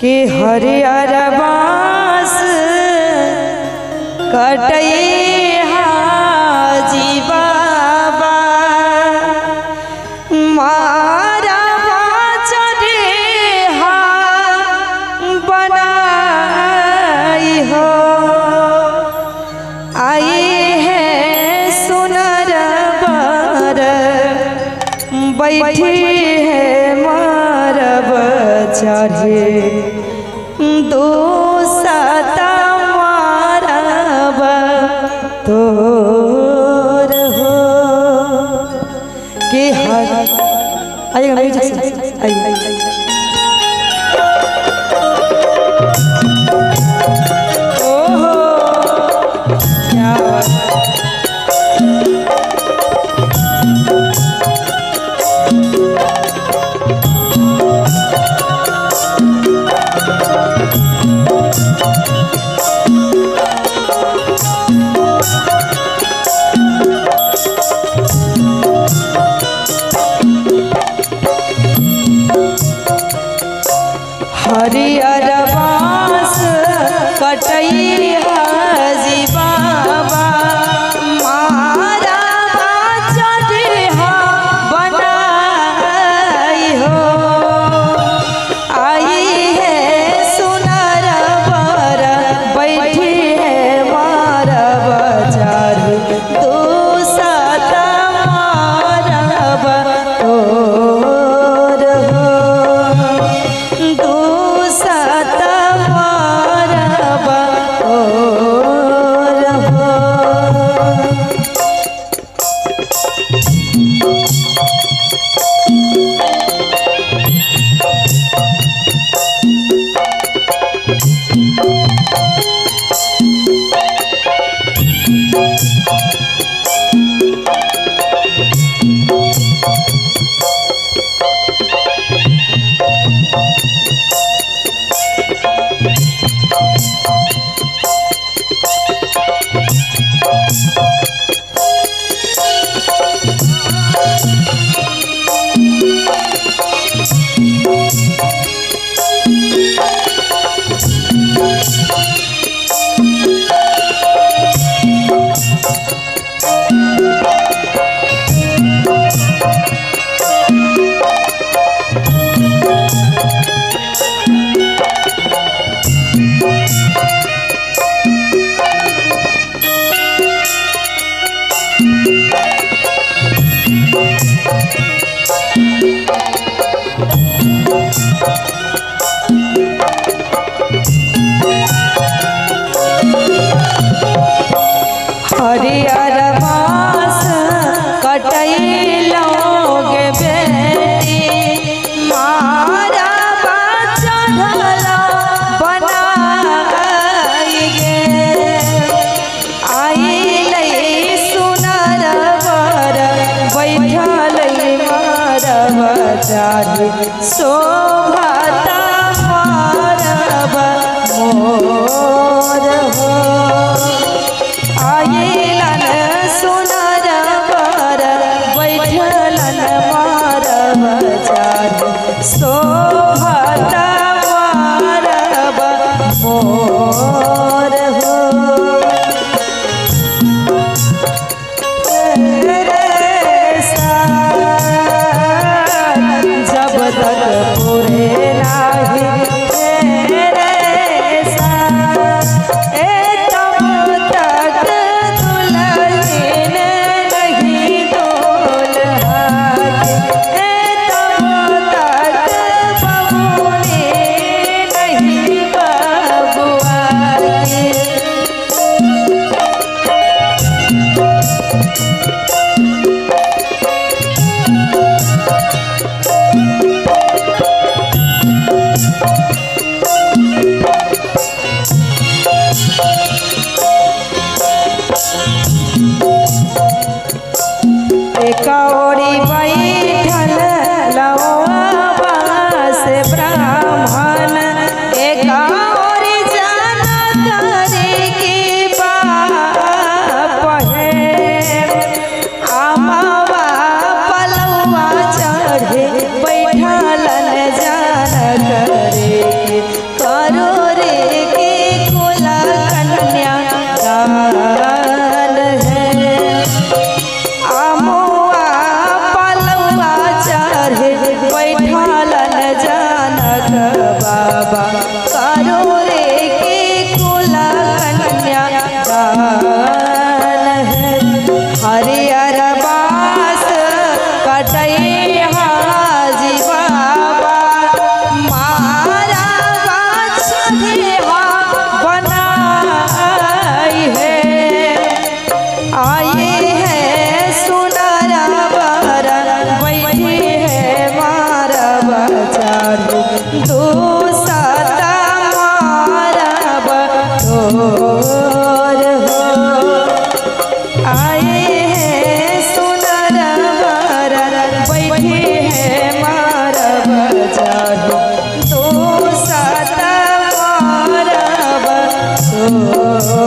कि हरियर बाँस कटई हाजी बाबा मारा चढ़े हा बनाई हो आई है सुनर बर बैठी है मारब चढ़े दो सता मारब तोर हो कि हर आइएगा म्यूजिक से आइए ओहो क्या बात हरियर बाँस कटई हाजी बाबा मारा चढ़े हा बनाई हो आई है सुनर बर बैठी है मारब चढ़े दो सता मारब तोर हो दो सता मारब तोर हो हरियर बाँस कटई लोग बेटी मारा चढ़ला बनाई गे आई लई सुनर बर बैठल मारब चढ़े शोभता मारब मोर हो आइलन सुनर बर बैठलन मारब चढ़े शोभता बाबा करो रे के कुला कन्या दान है हरियर बास कटई हाजी बाबा मारा गाछ देहा बनाई है आए हैं सुनरा बर बैठी है मारा बचारू दो सता मारा बटोर हो आए हैं सुनरा बर बैठी है मारा बचारू दो सता मारा बटोर हो।